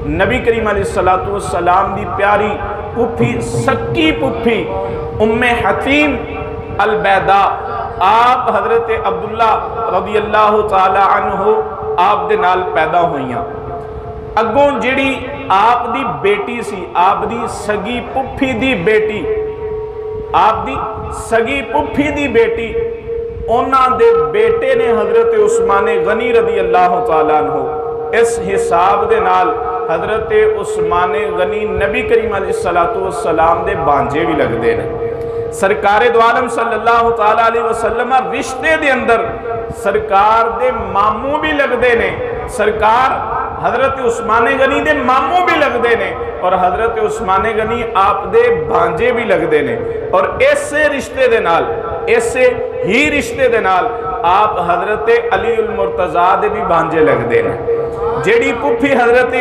نبی کریم علیہ السلام دی پیاری پھپھی سکی پھپھی ام حکیم البیداء آپ حضرت عبداللہ رضی اللہ تعالی عنہ آپ دے نال پیدا ہوئیاں۔ اگوں جڑی آپ دی بیٹی سی، آپ دی سگی پھپھی دی بیٹی، آپ دی سگی پھپھی دی بیٹی، اونا دے بیٹے نے حضرت عثمان غنی رضی اللہ تعالیٰ عنہ، اس حساب دے نال حضرت عثمان غنی نبی کریم علیہ السلام دے بانجے بھی لگ دے نے۔ سرکار دو عالم صلی اللہ تعالیٰ علیہ وسلم رشتے دے اندر سرکار دے ماموں بھی لگ دے نے، سرکار حضرت عثمان غنی دے ماموں بھی لگ دے نے، اور حضرت عثمان غنی آپ دے بانجے بھی لگ دے نے، اور ایسے رشتے دے نال، ایسے ہی رشتے دے نال آپ حضرت علی المرتضیٰ دے بھی بانجے لگ دے نے۔ جیڑی پھپھی حضرت